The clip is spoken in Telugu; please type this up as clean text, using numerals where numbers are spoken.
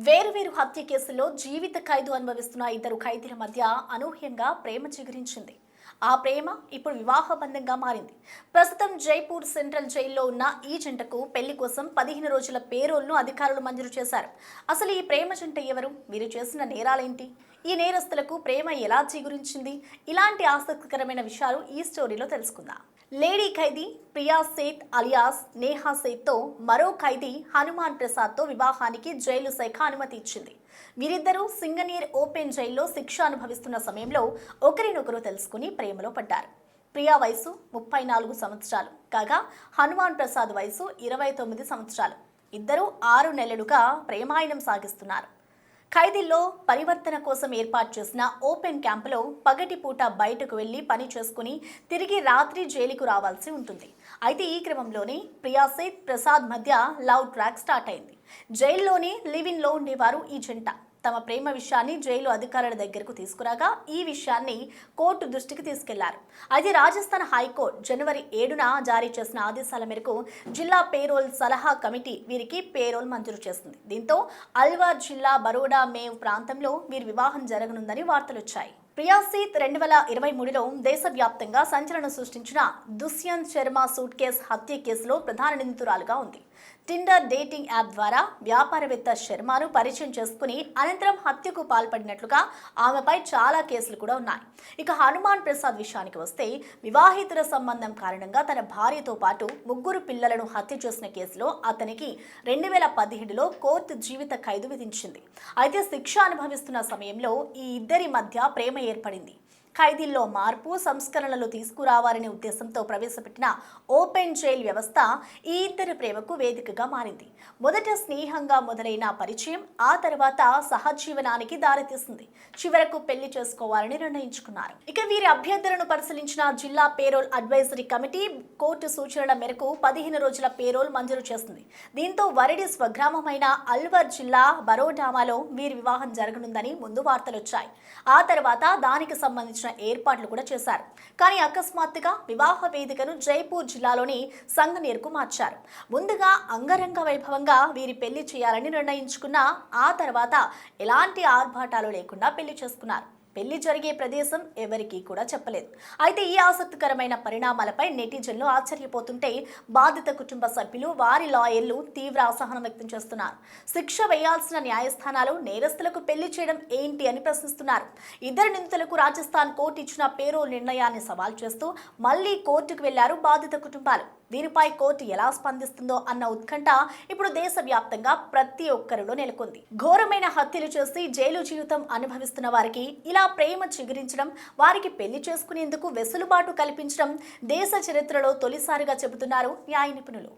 వేరువేరు హత్య కేసుల్లో జీవిత ఖైదు అనుభవిస్తున్న ఇద్దరు ఖైదీల మధ్య అనూహ్యంగా ప్రేమ చిగురించింది. ఆ ప్రేమ ఇప్పుడు వివాహబంధంగా మారింది. ప్రస్తుతం జైపూర్ సెంట్రల్ జైల్లో ఉన్న ఈ జంటకు పెళ్లి కోసం 15 రోజుల పేరోల్ను అధికారులు మంజూరు చేశారు. అసలు ఈ ప్రేమ జంట ఎవరు? వీరు చేసిన నేరాలేంటి? ఈ నేరస్తులకు ప్రేమ ఎలా చిగురించింది? ఇలాంటి ఆసక్తికరమైన విషయాలు ఈ స్టోరీలో తెలుసుకుందాం. లేడీ ఖైదీ ప్రియా సేత్ అలియాస్ నేహా సేత్తో మరో ఖైదీ హనుమాన్ ప్రసాద్తో వివాహానికి జైలు శాఖ అనుమతి ఇచ్చింది. వీరిద్దరూ సింగనీర్ ఓపెన్ జైల్లో శిక్ష అనుభవిస్తున్న సమయంలో ఒకరినొకరు తెలుసుకుని ప్రేమలో పడ్డారు. ప్రియా వయసు 34 సంవత్సరాలు కాగా హనుమాన్ ప్రసాద్ వయసు 29 సంవత్సరాలు. ఇద్దరూ 6 నెలలుగా ప్రేమాయణం సాగిస్తున్నారు. ఖైదీల్లో పరివర్తన కోసం ఏర్పాటు చేసిన ఓపెన్ క్యాంపులో పగటిపూట బయటకు వెళ్లి పని చేసుకుని తిరిగి రాత్రి జైలుకు రావాల్సి ఉంటుంది. అయితే ఈ క్రమంలోనే ప్రియా సేత్ ప్రసాద్ మధ్య లవ్ ట్రాక్ స్టార్ట్ అయింది. జైల్లోనే లివ్-ఇన్ లో ఉండేవారు ఈ జంట. తమ ప్రేమ విషయాన్ని జైలు అధికారుల దగ్గరకు తీసుకురాగా ఈ విషయాన్ని కోర్టు దృష్టికి తీసుకెళ్లారు. అయితే రాజస్థాన్ హైకోర్టు జనవరి 7న జారీ చేసిన ఆదేశాల మేరకు జిల్లా పేరోల్ సలహా కమిటీ వీరికి పేరోల్ మంజూరు చేసింది. దీంతో అల్వార్ జిల్లా బరోడా మేవ్ ప్రాంతంలో వీరి వివాహం జరగనుందని వార్తలొచ్చాయి. ప్రియా సేత్ 2023లో దేశవ్యాప్తంగా సంచలనం సృష్టించిన దుష్యంత్ శర్మ సూట్ కేసు హత్య కేసులో ప్రధాన నిందితురాలుగా ఉంది. టిండర్ డేటింగ్ యాప్ ద్వారా వ్యాపారవేత్త శర్మను పరిచయం చేసుకుని అనంతరం హత్యకు పాల్పడినట్లుగా ఆమెపై చాలా కేసులు కూడా ఉన్నాయి. ఇక హనుమాన్ ప్రసాద్ విషయానికి వస్తే వివాహితుల సంబంధం కారణంగా తన భార్యతో పాటు 3 పిల్లలను హత్య చేసిన కేసులో అతనికి 2017లో కోర్టు జీవిత ఖైదు విధించింది. అయితే శిక్ష అనుభవిస్తున్న సమయంలో ఈ ఇద్దరి మధ్య ప్రేమ ఏర్పడింది. ఖైదీల్లో మార్పు సంస్కరణలు తీసుకురావాలనే ఉద్దేశంతో ప్రవేశపెట్టిన ఓపెన్ జైల్ వ్యవస్థ ఈ ఇద్దరి ప్రేమకు వేదికగా మారింది. మొదట స్నేహంగా మొదలైన పరిచయం ఆ తర్వాత సహజీవనానికి దారితీసింది. చివరకు పెళ్లి చేసుకోవాలని నిర్ణయించుకున్నారు. ఇక వీరి అభ్యర్థులను పరిశీలించిన జిల్లా పేరోల్ అడ్వైజరీ కమిటీ కోర్టు సూచనల మేరకు 15 రోజుల పేరోల్ మంజూరు చేసింది. దీంతో వరిడి స్వగ్రామమైన అల్వర్ జిల్లా బరోడామాలో వీరి వివాహం జరగనుందని ముందు వార్తలొచ్చాయి. ఆ తర్వాత దానికి సంబంధించిన ఏర్పాట్లు కూడా చేశారు. కానీ అకస్మాత్తుగా వివాహ వేదికను జైపూర్ జిల్లాలోని సంగనీర్కు మార్చారు. ముందుగా అంగరంగ వైభవంగా వీరి పెళ్లి చేయాలని నిర్ణయించుకున్న ఆ తర్వాత ఎలాంటి ఆర్భాటాలు లేకుండా పెళ్లి చేసుకున్నారు. పెళ్లి జరిగే ప్రదేశం ఎవరికీ కూడా చెప్పలేదు. అయితే ఈ ఆసక్తికరమైన పరిణామాలపై నెటిజన్లు ఆశ్చర్యపోతుంటే బాధిత కుటుంబ సభ్యులు వారి లాయర్లు తీవ్ర అసహనం వ్యక్తం చేస్తున్నారు. శిక్ష వేయాల్సిన న్యాయస్థానాలు నేరస్తులకు పెళ్లి చేయడం ఏంటి అని ప్రశ్నిస్తున్నారు. ఇద్దరు నిందితులకు రాజస్థాన్ కోర్టు ఇచ్చిన పేరోల్ నిర్ణయాన్ని సవాల్ చేస్తూ మళ్లీ కోర్టుకు వెళ్లారు బాధిత కుటుంబాలు. దీనిపై కోర్టు ఎలా స్పందిస్తుందో అన్న ఉత్కంఠ ఇప్పుడు దేశవ్యాప్తంగా ప్రతి ఒక్కరిలో నెలకొంది. ఘోరమైన హత్యలు చేసి జైలు జీవితం అనుభవిస్తున్న వారికి ఇలా ప్రేమ చిగురించడం, వారికి పెళ్లి చేసుకునేందుకు వెసులుబాటు కల్పించడం దేశ చరిత్రలో తొలిసారిగా చెబుతున్నారు న్యాయ నిపుణులు.